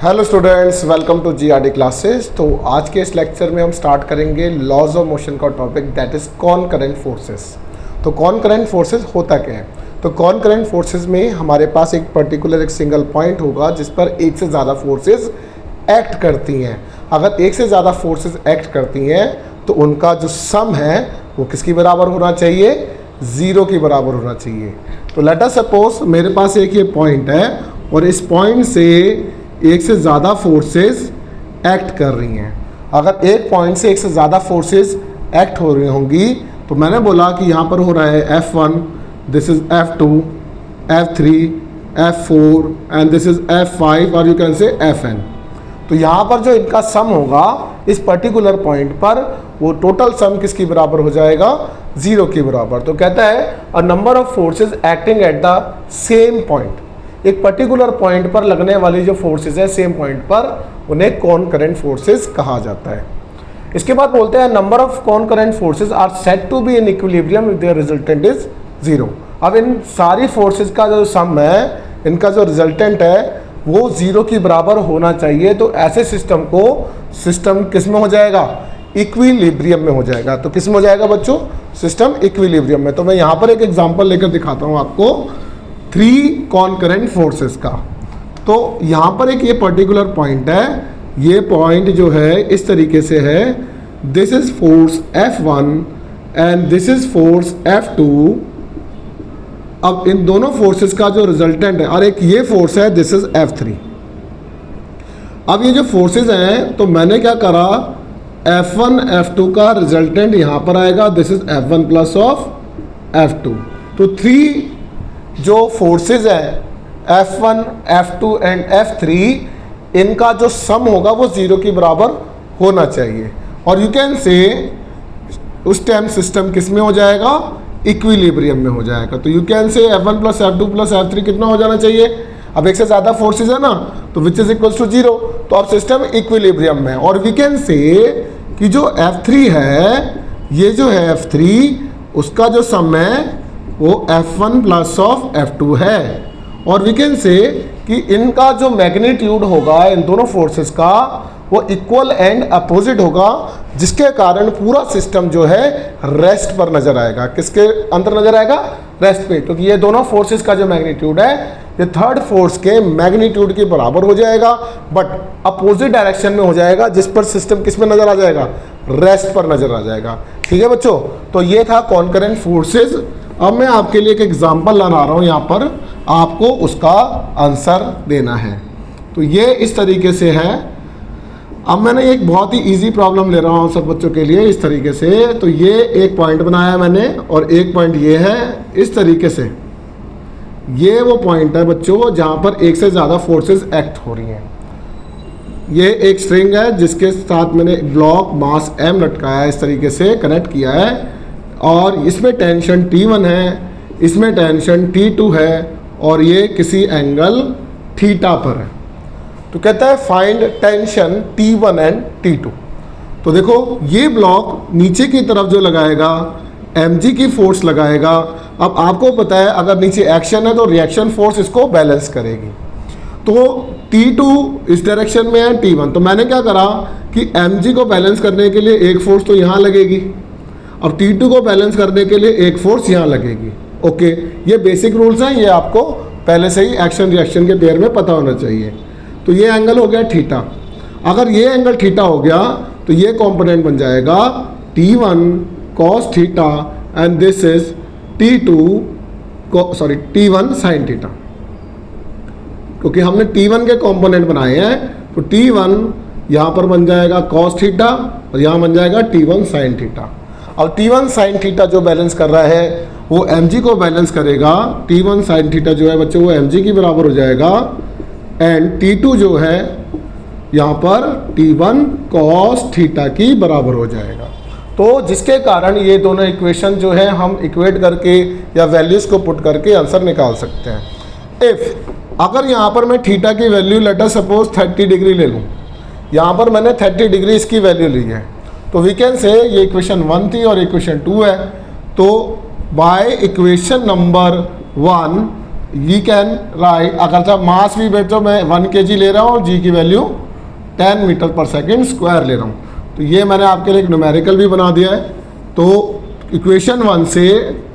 Hello students, welcome to GRD classes. तो आज के इस लेक्चर में हम स्टार्ट करेंगे लॉज ऑफ मोशन का topic, that is concurrent forces. तो कॉनकरेंट फोर्सेस होता क्या है? तो कॉनकरेंट फोर्सेस में हमारे पास एक पर्टिकुलर एक सिंगल पॉइंट होगा जिस पर एक से ज़्यादा फोर्सेस एक्ट करती हैं। अगर एक से ज़्यादा फोर्सेस एक्ट करती हैं तो उनका जो सम है वो किसकी बराबर होना चाहिए? ज़ीरो की बराबर होना चाहिए। तो लेट अस सपोज मेरे पास एक ये पॉइंट है और इस पॉइंट से एक से ज़्यादा फोर्सेस एक्ट कर रही हैं। अगर एक पॉइंट से एक से ज़्यादा फोर्सेस एक्ट हो रही होंगी तो मैंने बोला कि यहाँ पर हो रहा है F1, this is F2, F3, F4 and this is F5 और यू कैन से Fn। तो यहाँ पर जो इनका सम होगा इस पर्टिकुलर पॉइंट पर वो टोटल सम किसकी बराबर हो जाएगा? ज़ीरो की बराबर। तो कहता है a number of forces acting at the same point. एक पर्टिकुलर पॉइंट पर लगने वाली जो फोर्सेस है सेम पॉइंट पर, उन्हें कॉनकरेंट फोर्सेस कहा जाता है। इसके बाद बोलते हैं number of concurrent forces are said to be in equilibrium if their resultant is zero. अब इन सारी फोर्सेस का जो सम है, इनका जो रिजल्टेंट है वो ज़ीरो की बराबर होना चाहिए। तो ऐसे सिस्टम किस में हो जाएगा? इक्विलिब्रियम में हो जाएगा। तो किस में हो जाएगा बच्चों? सिस्टम इक्विलिब्रियम में। तो मैं यहाँ पर एक एग्जाम्पल लेकर दिखाता हूँ आपको 3 कॉनकरेंट फोर्सेस का। तो यहाँ पर एक ये पर्टिकुलर पॉइंट है, ये पॉइंट जो है इस तरीके से है, this is force F1 and this is force F2। अब इन दोनों फोर्सेस का जो रिजल्टेंट है, और एक ये फोर्स है, दिस इज F3। अब ये जो फोर्सेस हैं तो मैंने क्या करा, F1 F2 का रिजल्टेंट यहाँ पर आएगा, this is F1 plus of F2। तो 3 जो फोर्सेस है F1, F2 एंड F3, इनका जो सम होगा वो ज़ीरो की बराबर होना चाहिए। और यू कैन से उस टाइम सिस्टम किस में हो जाएगा? इक्विलिब्रियम में हो जाएगा। तो you can say F1 plus F2 plus F3 कितना हो जाना चाहिए? अब एक से ज़्यादा फोर्सेस है ना, तो which is equals to zero. तो अब सिस्टम इक्विलिब्रियम में। और वी कैन से कि जो F3 है, ये जो है F3, उसका जो सम है वो F1 प्लस ऑफ F2 है। और वी कैन से कि इनका जो मैग्नीट्यूड होगा इन दोनों फोर्सेस का वो इक्वल एंड अपोजिट होगा, जिसके कारण पूरा सिस्टम जो है रेस्ट पर नजर आएगा। किसके अंदर नजर आएगा? रेस्ट पे। क्योंकि ये दोनों फोर्सेस का जो मैग्नीट्यूड है ये थर्ड फोर्स के मैग्नीट्यूड के बराबर हो जाएगा, बट अपोजिट डायरेक्शन में हो जाएगा, जिस पर सिस्टम किस में नजर आ जाएगा? रेस्ट पर नजर आ जाएगा। ठीक है बच्चों, तो ये था कॉनकरेंट फोर्सेस। अब मैं आपके लिए एक एग्जाम्पल लाना आ रहा हूँ, यहाँ पर आपको उसका आंसर देना है। तो ये इस तरीके से है। अब मैंने एक बहुत ही इजी प्रॉब्लम ले रहा हूँ सब बच्चों के लिए इस तरीके से। तो ये एक पॉइंट बनाया मैंने और एक पॉइंट ये है इस तरीके से। ये वो पॉइंट है बच्चों जहाँ पर एक से ज़्यादा फोर्सेस एक्ट हो रही हैं। ये एक स्ट्रिंग है जिसके साथ मैंने ब्लॉक मास M लटकाया है, इस तरीके से कनेक्ट किया है। और इसमें टेंशन T1 है, इसमें टेंशन T2 है, और ये किसी एंगल थीटा पर है। तो कहता है find tension T1 and T2। तो देखो ये ब्लॉक नीचे की तरफ जो लगाएगा mg की फोर्स लगाएगा। अब आपको पता है अगर नीचे एक्शन है तो रिएक्शन फोर्स इसको बैलेंस करेगी। तो T2 इस डायरेक्शन में है, T1। तो मैंने क्या करा कि mg को बैलेंस करने के लिए एक फोर्स तो यहाँ लगेगी, और T2 को बैलेंस करने के लिए एक फोर्स यहाँ लगेगी। ओके, ये बेसिक रूल्स हैं, ये आपको पहले से ही एक्शन रिएक्शन के पेयर में पता होना चाहिए। तो ये एंगल हो गया थीटा। अगर ये एंगल थीटा हो गया तो ये कंपोनेंट बन जाएगा T1 cos theta and this is T1 sin theta. क्योंकि हमने T1 के कंपोनेंट बनाए हैं तो T1 यहाँ पर बन जाएगा cos थीटा और यहाँ बन जाएगा T1 sin थीटा। अब T1 sin थीटा जो बैलेंस कर रहा है वो mg को बैलेंस करेगा। T1 sin थीटा जो है बच्चों वो mg की बराबर हो जाएगा, एंड T2 जो है यहाँ पर T1 cos थीटा की बराबर हो जाएगा। तो जिसके कारण ये दोनों इक्वेशन जो है हम इक्वेट करके या वैल्यूज़ को पुट करके आंसर निकाल सकते हैं। इफ़ अगर यहाँ पर मैं थीटा की value let us suppose 30 degree ले लूँ, यहाँ पर मैंने 30 डिग्री इसकी वैल्यू ली है, तो वी कैन से ये इक्वेशन 1 थी और इक्वेशन 2 है। तो by equation number 1 we can write, अगर जब मास भी बेटो मैं 1 kg ले रहा हूँ, जी की वैल्यू 10 मीटर पर सेकेंड स्क्वायर ले रहा हूँ, तो ये मैंने आपके लिए एक न्यूमेरिकल भी बना दिया है। तो इक्वेशन 1 से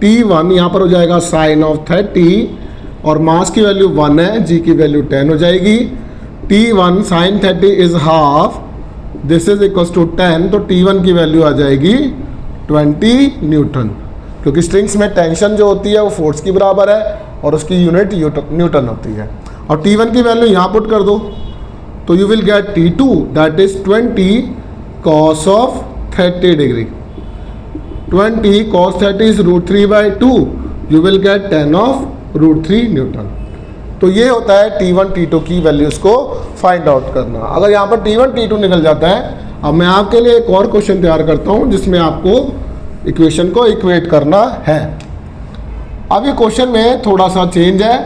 T1 यहाँ पर हो जाएगा साइन ऑफ 30 और मास की वैल्यू 1 है, जी की वैल्यू 10 हो जाएगी। T1 sine 30 is half, this is equal to 10, तो T1 की वैल्यू आ जाएगी 20 न्यूटन, क्योंकि स्ट्रिंग्स में टेंशन जो होती है वो फोर्स की बराबर है और उसकी यूनिट न्यूटन होती है। और T1 की वैल्यू यहाँ पुट कर दो तो you will get T2 that is 20 cos of 30 degree. 20 cos 30 is √3/2, you will get 10 of √3 Newton. तो ये होता है T1 T2 की वैल्यूज़ को फाइंड आउट करना। अगर यहाँ पर T1 T2 निकल जाता है, अब मैं आपके लिए एक और क्वेश्चन तैयार करता हूँ जिसमें आपको इक्वेशन को इक्वेट करना है। अब ये क्वेश्चन में थोड़ा सा चेंज है,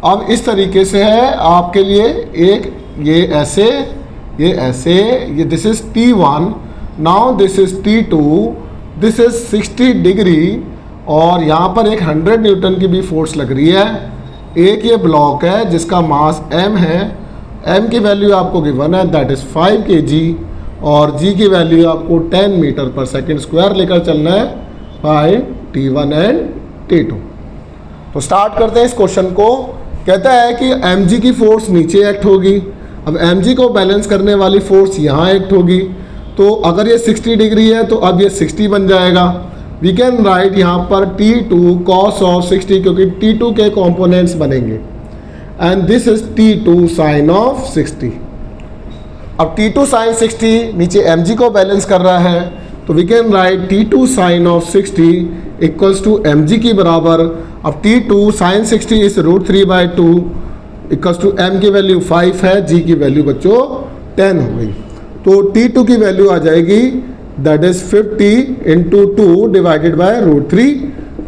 अब इस तरीके से है आपके लिए, एक ये ऐसे, ये this is T1, now this is T2, this is 60 degree और यहाँ पर एक 100 न्यूटन की भी फोर्स लग रही है। एक ये ब्लॉक है जिसका मास m है, m की वैल्यू आपको गिवन है दैट इज 5 kg और g की वैल्यू आपको 10 मीटर पर सेकेंड स्क्वायर लेकर चलना है बाय T1 एंड T2। तो स्टार्ट करते हैं इस क्वेश्चन को। कहता है कि mg की फोर्स नीचे एक्ट होगी, अब mg को बैलेंस करने वाली फोर्स यहाँ एक्ट होगी, तो अगर ये 60 डिग्री है तो अब ये 60 बन जाएगा। वी कैन राइट यहाँ पर T2 cos ऑफ 60, क्योंकि T2 के कंपोनेंट्स बनेंगे, and this is T2 sine of 60। अब T2 साइन 60 नीचे mg को बैलेंस कर रहा है, तो we can write T2 sine of 60 equals to mg की बराबर। अब T2 sine 60 is √3/2 equals to m की वैल्यू 5 है, g की वैल्यू बच्चों 10 हो गई। तो T2 की वैल्यू आ जाएगी that is 50 into 2 divided by √3,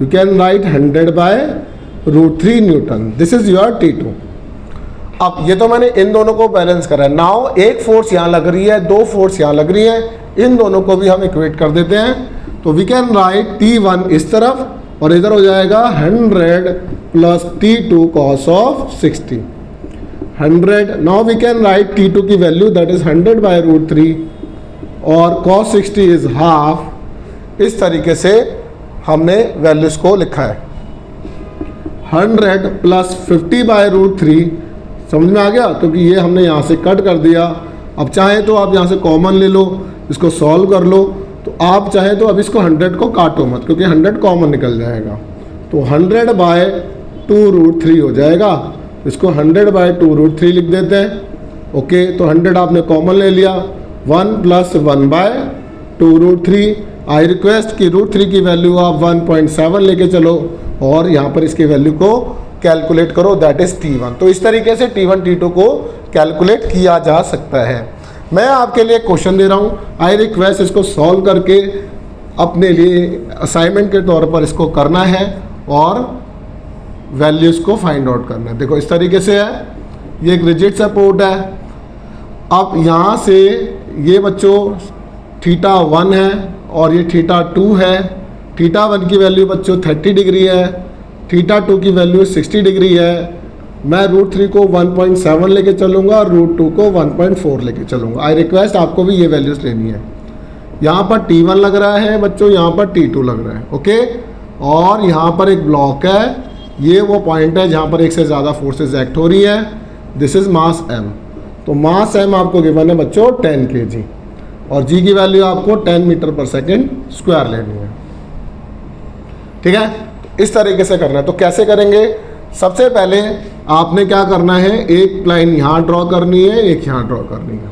you can write 100 by √3 newton, this is your T2। अब ये तो मैंने इन दोनों को बैलेंस करा है। नाउ एक फोर्स यहाँ लग रही है, दो फोर्स यहाँ लग रही है, इन दोनों को भी हम इक्वेट कर देते हैं। तो वी कैन राइट T1 इस तरफ और इधर हो जाएगा 100 plus T2 cos of 60, 100। Now we can write T2 की वैल्यू दैट इज 100 बाय √3 और cos 60 इज हाफ। इस तरीके से हमने वैल्यूज को लिखा है। 100 प्लस 50 बाय √3, समझ में आ गया, क्योंकि ये हमने यहाँ से कट कर दिया। अब चाहे तो आप यहाँ से कॉमन ले लो, इसको सॉल्व कर लो, तो आप चाहे तो अब इसको 100 को काटो मत, क्योंकि 100 कॉमन निकल जाएगा। तो 100 बाय 2√3 हो जाएगा, इसको 100 बाय 2√3 लिख देते हैं। ओके, तो 100 आपने कॉमन ले लिया, 1 प्लस 1 बाय 2√3। आई रिक्वेस्ट कि √3 की वैल्यू आप 1.7 लेके चलो और यहाँ पर इसकी वैल्यू को कैलकुलेट करो, दैट इज T1। तो इस तरीके से T1 T2 को कैलकुलेट किया जा सकता है। मैं आपके लिए क्वेश्चन दे रहा हूँ, आई रिक्वेस्ट इसको सॉल्व करके अपने लिए असाइनमेंट के तौर पर इसको करना है और वैल्यूज़ को फाइंड आउट करना है। देखो इस तरीके से है, ये एक रिजिड सपोर्ट है। अब यहाँ से ये बच्चों θ1 है और ये θ2 है। θ1 की वैल्यू बच्चों 30 डिग्री है, θ2 की वैल्यू 60 डिग्री है। मैं √3 को 1.7 लेके चलूँगा और √2 को 1.4 लेके चलूँगा। आई रिक्वेस्ट आपको भी ये वैल्यूज़ लेनी है। यहाँ पर T1 लग रहा है बच्चों, यहाँ पर T2 लग रहा है। ओके, और यहाँ पर एक ब्लॉक है, ये वो पॉइंट है जहाँ पर एक से ज़्यादा फोर्सेस एक्ट हो रही है। This is mass m। तो मास m आपको गिवन है बच्चों 10 kg और g की वैल्यू आपको 10 मीटर पर सेकेंड स्क्वायर लेनी है। ठीक है, इस तरीके से करना है। तो कैसे करेंगे? सबसे पहले आपने क्या करना है, एक लाइन यहाँ ड्रॉ करनी है, एक यहाँ ड्रॉ करनी है।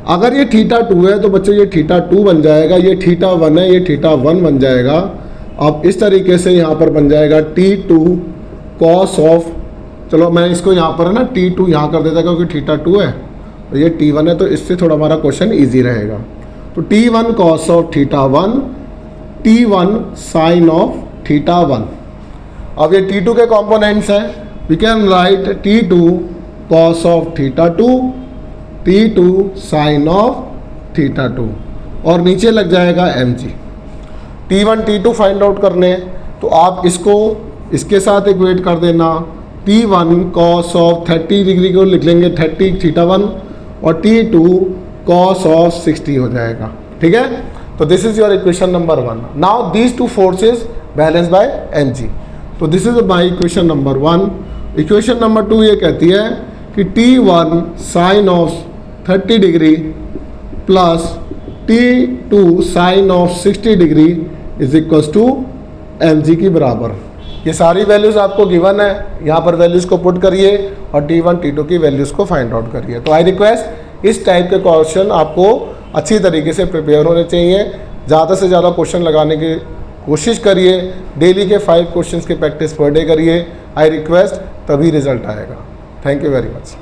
अगर ये θ2 है तो बच्चों ये θ2 बन जाएगा, ये θ1 है, ये θ1 बन जाएगा। अब इस तरीके से यहाँ पर बन जाएगा T2 cos ऑफ, चलो मैं इसको यहाँ पर है ना T2 यहाँ कर देता क्योंकि θ2 है, तो ये T1 है, तो इससे थोड़ा हमारा क्वेश्चन ईजी रहेगा। तो T1 cos of θ1, T1 sine of θ1। अब ये T2 के कंपोनेंट्स हैं, we can write T2 cos of θ2, T2 sine of θ2 और नीचे लग जाएगा mg। T1 T2 find out करने हैं, तो आप इसको इसके साथ इक्वेट कर देना, T1 cos ऑफ 30 डिग्री को लिख लेंगे 30 θ1 और T2 cos ऑफ 60 हो जाएगा, ठीक है। तो this is your equation number 1। Now these two forces balance by mg। तो this is my equation number 1। Equation number 2 ये कहती है कि T1 sine of 30 degree plus T2 sine of 60 degree is equals to mg की बराबर। ये सारी values आपको गिवन है, यहाँ पर वैल्यूज़ को पुट करिए और T1 T2 की वैल्यूज़ को फाइंड आउट करिए। तो आई रिक्वेस्ट इस टाइप के क्वेश्चन आपको अच्छी तरीके से प्रिपेयर होने चाहिए। ज़्यादा से ज़्यादा क्वेश्चन लगाने की कोशिश करिए। डेली के 5 क्वेश्चंस की प्रैक्टिस पर डे करिए। आई रिक्वेस्ट, तभी रिजल्ट आएगा। Thank you very much.